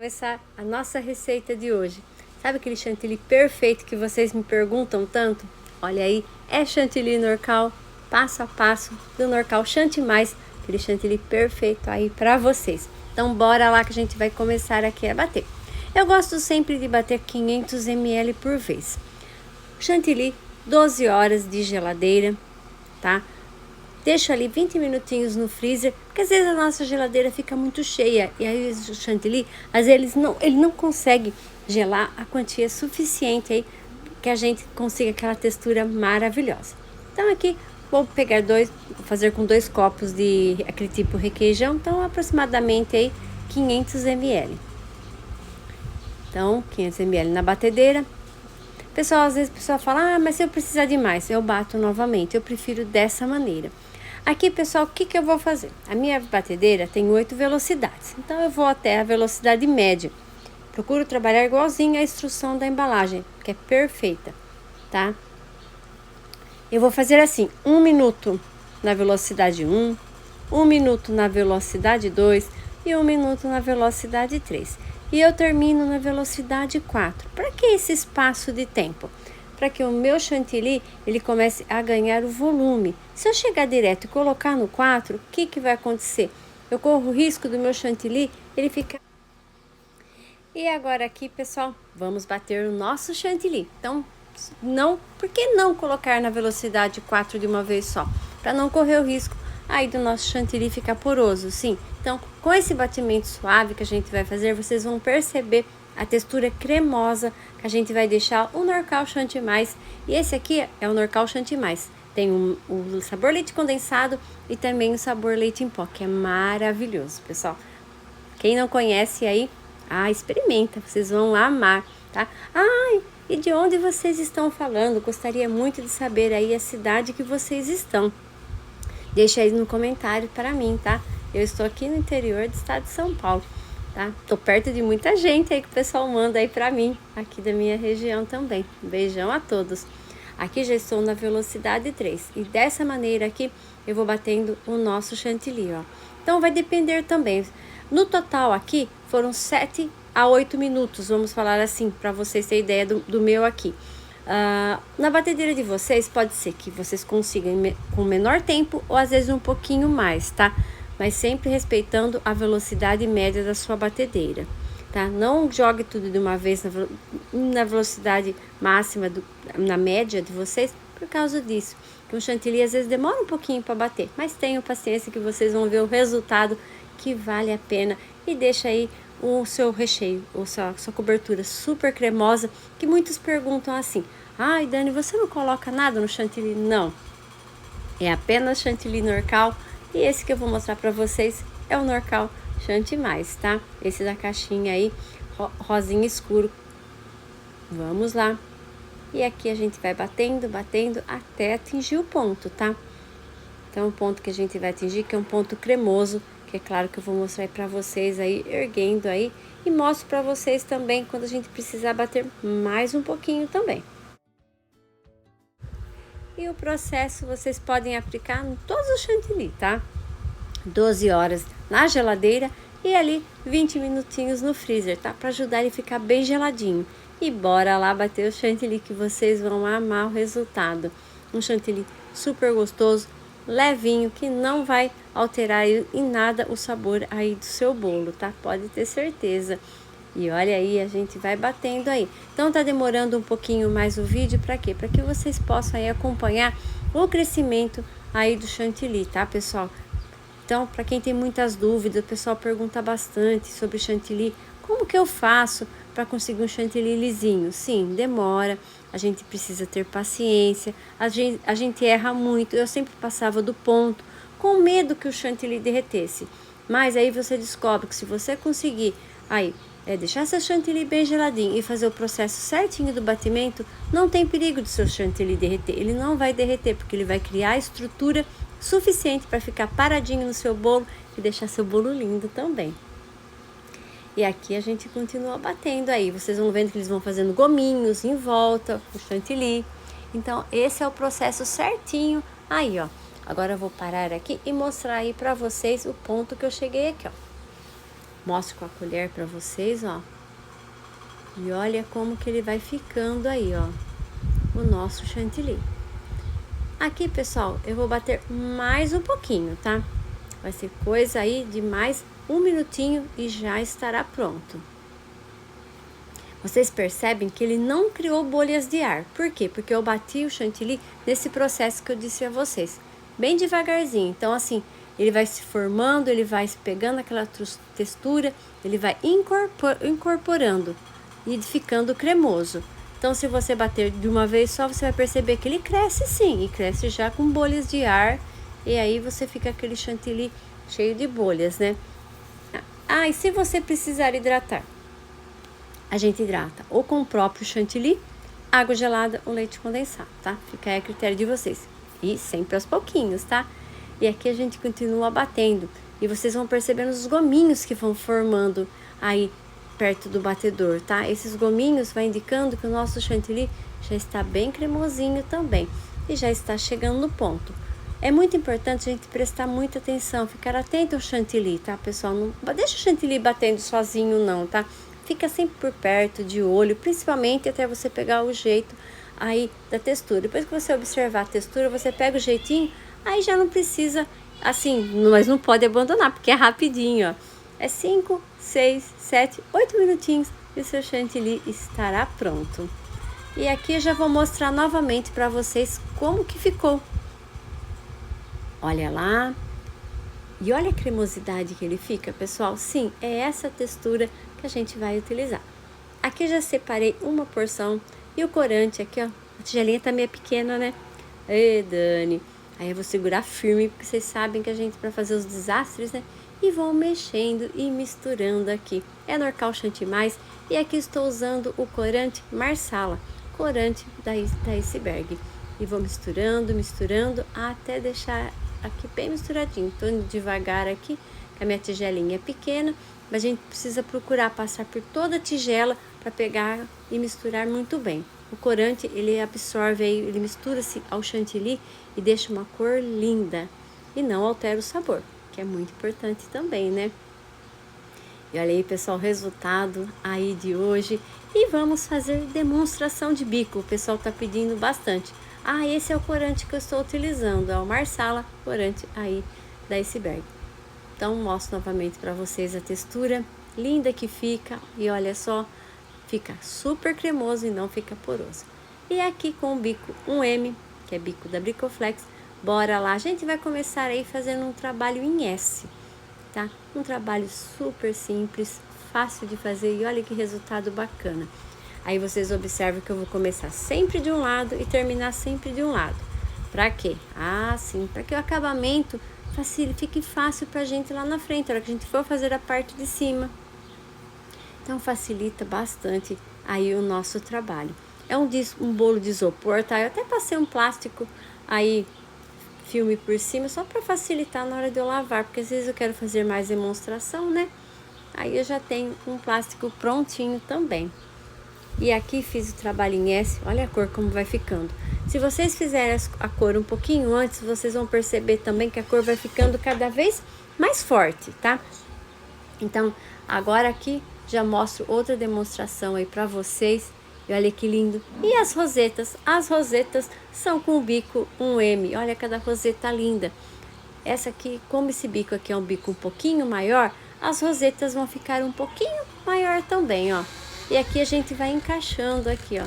Começar a nossa receita de hoje. Sabe aquele chantilly perfeito que vocês me perguntam tanto? Olha aí, é chantilly Norcal, passo a passo do Norcal Chantimais, aquele chantilly perfeito aí para vocês. Então bora lá que a gente vai começar aqui a bater. Eu gosto sempre de bater 500 ml por vez. Chantilly, 12 horas de geladeira, tá? Deixo ali 20 minutinhos no freezer, porque às vezes a nossa geladeira fica muito cheia e aí o chantilly, às vezes ele não consegue gelar a quantia suficiente aí que a gente consiga aquela textura maravilhosa. Então aqui vou pegar fazer com 2 copos de aquele tipo requeijão, então aproximadamente aí 500 ml. Então 500 ml na batedeira. Pessoal, às vezes a pessoa fala, mas se eu precisar de mais, eu bato novamente. Eu prefiro dessa maneira. Aqui, pessoal, o que eu vou fazer? A minha batedeira tem 8 velocidades, então eu vou até a velocidade média. Procuro trabalhar igualzinho à instrução da embalagem, que é perfeita, tá? Eu vou fazer assim, 1 minuto na velocidade 1, 1 minuto na velocidade 2 e 1 minuto na velocidade 3. E eu termino na velocidade 4. Para que esse espaço de tempo? Para que o meu chantilly ele comece a ganhar o volume. Se eu chegar direto e colocar no 4, o que vai acontecer? Eu corro o risco do meu chantilly ele ficar... E agora aqui, pessoal, vamos bater o nosso chantilly. Então, por que não colocar na velocidade 4 de uma vez só? Para não correr o risco aí do nosso chantilly ficar poroso, sim. Então, com esse batimento suave que a gente vai fazer, vocês vão perceber a textura cremosa que a gente vai deixar o Norcal Chantimais. E esse aqui é o Norcal Chantimais. Tem o sabor leite condensado e também o sabor leite em pó, que é maravilhoso, pessoal. Quem não conhece aí, experimenta, vocês vão amar, tá? E de onde vocês estão falando? Gostaria muito de saber aí a cidade que vocês estão. Deixa aí no comentário para mim, tá? Eu estou aqui no interior do estado de São Paulo, tá? Tô perto de muita gente aí que o pessoal manda aí para mim, aqui da minha região também. Um beijão a todos. Aqui já estou na velocidade 3 e dessa maneira aqui eu vou batendo o nosso chantilly, ó. Então vai depender também. No total aqui foram 7 a 8 minutos, vamos falar assim, para vocês terem ideia do meu aqui. Na batedeira de vocês pode ser que vocês consigam com menor tempo ou às vezes um pouquinho mais, tá? Mas sempre respeitando a velocidade média da sua batedeira, tá? Não jogue tudo de uma vez na velocidade máxima, na média de vocês, por causa disso. Que o chantilly às vezes demora um pouquinho para bater, mas tenham paciência que vocês vão ver o resultado que vale a pena. E deixa aí o seu recheio, ou sua cobertura super cremosa, que muitos perguntam assim, Dani, você não coloca nada no chantilly? Não, é apenas chantilly Norcal, e esse que eu vou mostrar para vocês é o Norcal Chantimais, tá? Esse da caixinha aí, rosinha escuro. Vamos lá. E aqui a gente vai batendo até atingir o ponto, tá? Então o ponto que a gente vai atingir, que é um ponto cremoso, que é claro que eu vou mostrar para vocês aí, erguendo aí, e mostro para vocês também quando a gente precisar bater mais um pouquinho também. E o processo vocês podem aplicar em todos os chantilly, tá? 12 horas na geladeira e ali 20 minutinhos no freezer, tá? Para ajudar ele a ficar bem geladinho. E bora lá bater o chantilly que vocês vão amar o resultado. Um chantilly super gostoso, levinho, que não vai alterar em nada o sabor aí do seu bolo, tá? Pode ter certeza. E olha aí, a gente vai batendo aí. Então tá demorando um pouquinho mais o vídeo, para quê? Para que vocês possam aí acompanhar o crescimento aí do chantilly, tá, pessoal? Então, para quem tem muitas dúvidas, o pessoal pergunta bastante sobre chantilly. Como que eu faço para conseguir um chantilly lisinho? Sim, demora. A gente precisa ter paciência. A gente erra muito. Eu sempre passava do ponto, com medo que o chantilly derretesse. Mas aí você descobre que se você conseguir deixar seu chantilly bem geladinho e fazer o processo certinho do batimento, não tem perigo de seu chantilly derreter. Ele não vai derreter, porque ele vai criar estrutura suficiente para ficar paradinho no seu bolo e deixar seu bolo lindo também. E aqui a gente continua batendo aí. Vocês vão vendo que eles vão fazendo gominhos em volta, o chantilly. Então, esse é o processo certinho. Aí, ó. Agora eu vou parar aqui e mostrar aí para vocês o ponto que eu cheguei aqui, ó. Mostro com a colher para vocês, ó. E olha como que ele vai ficando aí, ó, o nosso chantilly. Aqui, pessoal, eu vou bater mais um pouquinho, tá? Vai ser coisa aí de mais 1 minutinho e já estará pronto. Vocês percebem que ele não criou bolhas de ar. Por quê? Porque eu bati o chantilly nesse processo que eu disse a vocês, bem devagarzinho. Então, assim, ele vai se formando, ele vai pegando aquela textura, ele vai incorporando e ficando cremoso. Então, se você bater de uma vez só, você vai perceber que ele cresce sim, e cresce já com bolhas de ar, e aí você fica aquele chantilly cheio de bolhas, né? Ah, e se você precisar hidratar, a gente hidrata ou com o próprio chantilly, água gelada ou leite condensado, tá? Fica aí a critério de vocês. E sempre aos pouquinhos, tá? E aqui a gente continua batendo. E vocês vão percebendo os gominhos que vão formando aí perto do batedor, tá? Esses gominhos vai indicando que o nosso chantilly já está bem cremosinho também. E já está chegando no ponto. É muito importante a gente prestar muita atenção, ficar atento ao chantilly, tá, pessoal? Não deixa o chantilly batendo sozinho não, tá? Fica sempre por perto, de olho, principalmente até você pegar o jeito aí da textura. Depois que você observar a textura, você pega o jeitinho, aí já não precisa, assim, mas não pode abandonar, porque é rapidinho, ó. É 5, 6, 7, 8 minutinhos e o seu chantilly estará pronto. E aqui eu já vou mostrar novamente para vocês como que ficou. Olha lá. E olha a cremosidade que ele fica, pessoal. Sim, é essa textura que a gente vai utilizar. Aqui eu já separei uma porção e o corante aqui, ó. A tigelinha tá meio pequena, né? Ê, Dani. Aí eu vou segurar firme, porque vocês sabem que a gente, para fazer os desastres, né? E vou mexendo e misturando aqui. É Norcal Chantimais e aqui estou usando o corante Marsala, corante da Iceberg. E vou misturando, misturando até deixar aqui bem misturadinho. Tô indo devagar aqui, que a minha tigelinha é pequena, mas a gente precisa procurar passar por toda a tigela para pegar e misturar muito bem. O corante, ele absorve aí, ele mistura-se ao chantilly e deixa uma cor linda e não altera o sabor, que é muito importante também, né? E olha aí, pessoal, o resultado aí de hoje. E vamos fazer demonstração de bico. O pessoal tá pedindo bastante. Ah, esse é o corante que eu estou utilizando, é o Marsala, corante aí da Iceberg. Então, mostro novamente para vocês a textura linda que fica. E olha só, fica super cremoso e não fica poroso. E aqui com o bico 1M, que é bico da Bricoflex, bora lá. A gente vai começar aí fazendo um trabalho em S, tá? Um trabalho super simples, fácil de fazer e olha que resultado bacana. Aí vocês observam que eu vou começar sempre de um lado e terminar sempre de um lado. Pra quê? Ah, sim, para que o acabamento fique fácil pra gente lá na frente, na hora que a gente for fazer a parte de cima. Então facilita bastante aí o nosso trabalho. É um bolo de isopor, tá? Eu até passei um plástico aí, filme por cima, só para facilitar na hora de eu lavar, porque às vezes eu quero fazer mais demonstração, né? Aí eu já tenho um plástico prontinho também. E aqui fiz o trabalho em S, olha a cor como vai ficando. Se vocês fizerem a cor um pouquinho antes, vocês vão perceber também que a cor vai ficando cada vez mais forte, tá? Então, agora aqui já mostro outra demonstração aí para vocês. E olha que lindo. E as rosetas? As rosetas são com o bico 1M. Olha cada roseta linda. Essa aqui, como esse bico aqui é um bico um pouquinho maior, as rosetas vão ficar um pouquinho maior também, ó. E aqui a gente vai encaixando aqui, ó,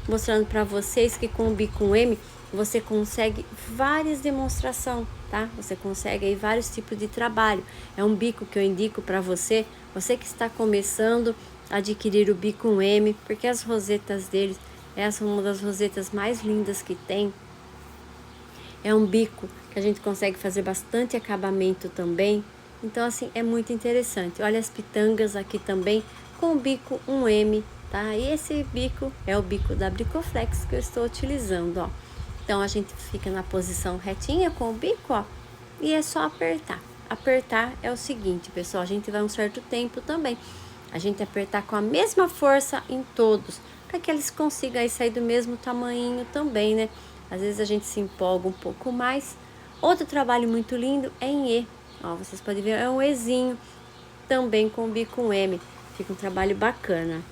mostrando para vocês que com o bico 1M você consegue várias demonstrações, tá? Você consegue aí vários tipos de trabalho. É um bico que eu indico para você, você que está começando a adquirir o bico 1M, porque as rosetas deles, essa é uma das rosetas mais lindas que tem. É um bico que a gente consegue fazer bastante acabamento também. Então, assim, é muito interessante. Olha as pitangas aqui também com o bico 1M, tá? E esse bico é o bico da Bricoflex que eu estou utilizando, ó. Então, a gente fica na posição retinha com o bico, ó. E é só apertar. Apertar é o seguinte, pessoal, a gente vai um certo tempo também. A gente apertar com a mesma força em todos, para que eles consigam aí sair do mesmo tamanho também, né? Às vezes a gente se empolga um pouco mais. Outro trabalho muito lindo é em E. Ó, vocês podem ver, é um Ezinho. também com o bico M. Fica um trabalho bacana.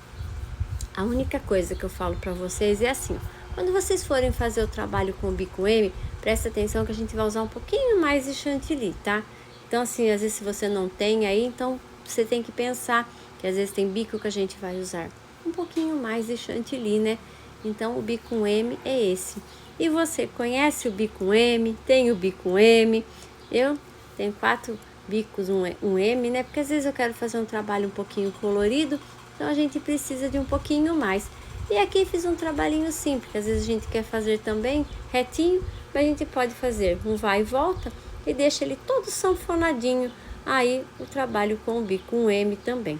A única coisa que eu falo para vocês é assim, quando vocês forem fazer o trabalho com o bico M, presta atenção que a gente vai usar um pouquinho mais de chantilly, tá? Então assim, às vezes se você não tem aí, então você tem que pensar que às vezes tem bico que a gente vai usar um pouquinho mais de chantilly, né? Então o bico M é esse. E você conhece o bico M? Tem o bico M? Eu tenho 4 bicos, um M, né? Porque às vezes eu quero fazer um trabalho um pouquinho colorido, então a gente precisa de um pouquinho mais. E aqui fiz um trabalhinho simples, porque às vezes a gente quer fazer também retinho, mas a gente pode fazer um vai e volta e deixa ele todo sanfonadinho. Aí o trabalho com o bico um M também.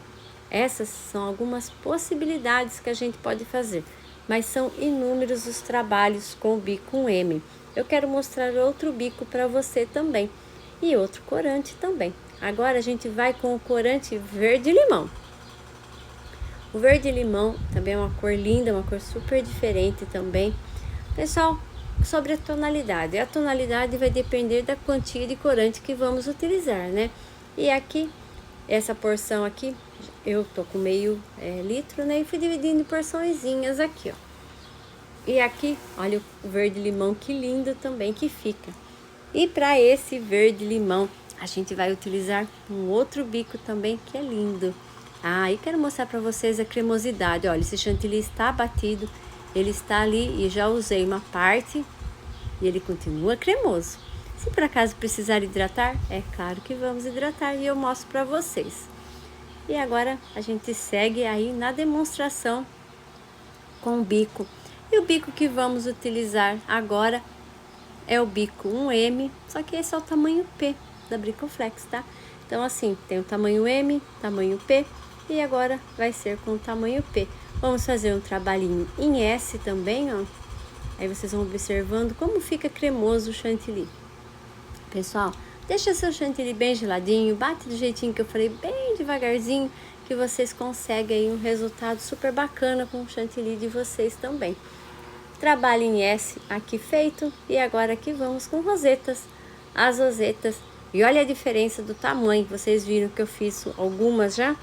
Essas são algumas possibilidades que a gente pode fazer, mas são inúmeros os trabalhos com o bico um M. Eu quero mostrar outro bico para você também e outro corante também. Agora a gente vai com o corante verde-limão. O verde-limão também é uma cor linda, uma cor super diferente também. Pessoal, sobre a tonalidade vai depender da quantia de corante que vamos utilizar, né? E aqui, essa porção aqui, eu tô com meio litro, né? E fui dividindo em porçõezinhas aqui, ó. E aqui, olha o verde-limão que lindo também que fica. E para esse verde-limão, a gente vai utilizar um outro bico também que é lindo. E quero mostrar para vocês a cremosidade. Olha, esse chantilly está batido, ele está ali e já usei uma parte e ele continua cremoso. Se por acaso precisar hidratar, é claro que vamos hidratar e eu mostro para vocês. E agora a gente segue aí na demonstração com o bico. E o bico que vamos utilizar agora é o bico 1M, só que esse é o tamanho P da Bricoflex, tá? Então assim, tem o tamanho M, tamanho P e agora vai ser com o tamanho P. Vamos fazer um trabalhinho em S também, ó. Aí vocês vão observando como fica cremoso o chantilly. Pessoal, deixa seu chantilly bem geladinho, bate do jeitinho que eu falei, bem devagarzinho, que vocês conseguem aí um resultado super bacana com o chantilly de vocês também. Trabalho em S aqui feito e agora aqui vamos com rosetas, as rosetas. E olha a diferença do tamanho, vocês viram que eu fiz algumas já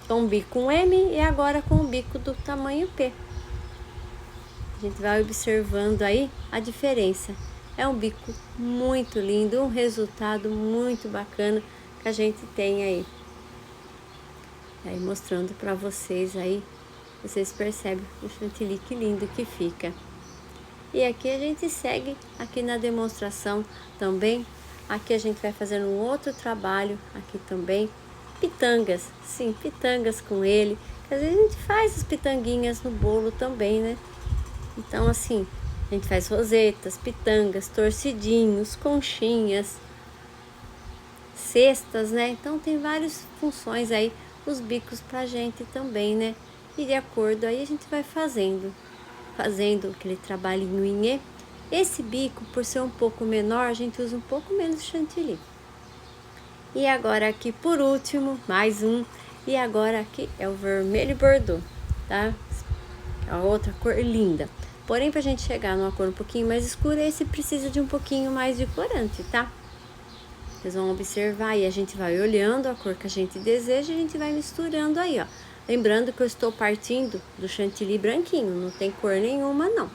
com o bico M e agora com o bico do tamanho P. A gente vai observando aí a diferença. É um bico muito lindo, um resultado muito bacana que a gente tem aí. Aí mostrando para vocês aí, vocês percebem o chantilly que lindo que fica. E aqui a gente segue aqui na demonstração também. Aqui a gente vai fazendo um outro trabalho aqui também. Pitangas, sim, pitangas com ele. Às vezes a gente faz as pitanguinhas no bolo também, né? Então assim, a gente faz rosetas, pitangas, torcidinhos, conchinhas, cestas, né? Então tem várias funções aí, os bicos pra gente também, né? E de acordo aí a gente vai fazendo aquele trabalhinho em E. Esse bico, por ser um pouco menor, a gente usa um pouco menos chantilly. E agora aqui por último, mais um. E agora aqui é o vermelho bordeaux, tá? É a outra cor linda. Porém, pra gente chegar numa cor um pouquinho mais escura, esse precisa de um pouquinho mais de corante, tá? Vocês vão observar e a gente vai olhando a cor que a gente deseja e a gente vai misturando aí, ó. Lembrando que eu estou partindo do chantilly branquinho, não tem cor nenhuma, não.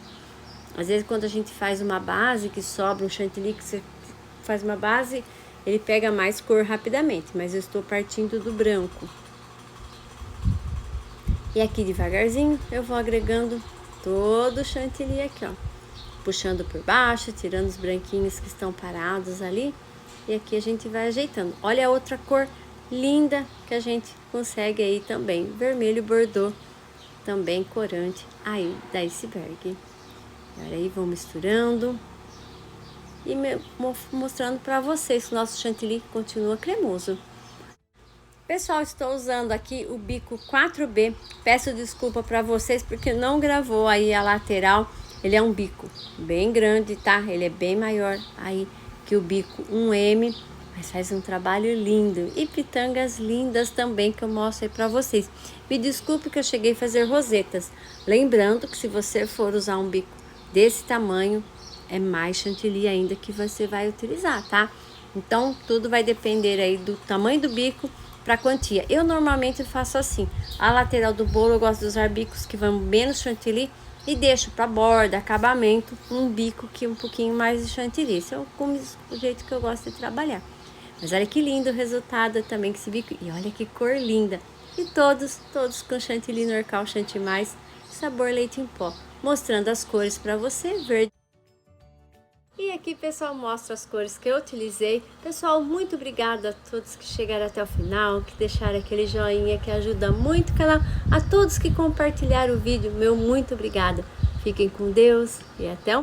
Às vezes, quando a gente faz uma base, que sobra um chantilly, que você faz uma base, ele pega mais cor rapidamente, mas eu estou partindo do branco. E aqui devagarzinho, eu vou agregando todo o chantilly aqui, ó. Puxando por baixo, tirando os branquinhos que estão parados ali. E aqui a gente vai ajeitando. Olha a outra cor linda que a gente consegue aí também, vermelho bordeaux, também corante aí da Iceberg. Agora aí vou misturando e mostrando para vocês que o nosso chantilly continua cremoso. Pessoal, estou usando aqui o bico 4B, peço desculpa para vocês porque não gravou aí a lateral, ele é um bico bem grande, tá? Ele é bem maior aí que o bico 1M, mas faz um trabalho lindo e pitangas lindas também que eu mostro aí para vocês. Me desculpe que eu cheguei a fazer rosetas, lembrando que se você for usar um bico desse tamanho, é mais chantilly ainda que você vai utilizar, tá? Então, tudo vai depender aí do tamanho do bico para quantia. Eu normalmente faço assim, a lateral do bolo eu gosto de usar bicos que vão menos chantilly e deixo para borda, acabamento, um bico que um pouquinho mais de chantilly. Esse é o jeito que eu gosto de trabalhar. Mas olha que lindo o resultado também com esse bico, e olha que cor linda. E todos com chantilly Norcal Chantimais, sabor leite em pó, mostrando as cores para você, verde. E aqui, pessoal, mostro as cores que eu utilizei. Pessoal, muito obrigada a todos que chegaram até o final, que deixaram aquele joinha que ajuda muito o canal. A todos que compartilharam o vídeo, meu muito obrigada. Fiquem com Deus e até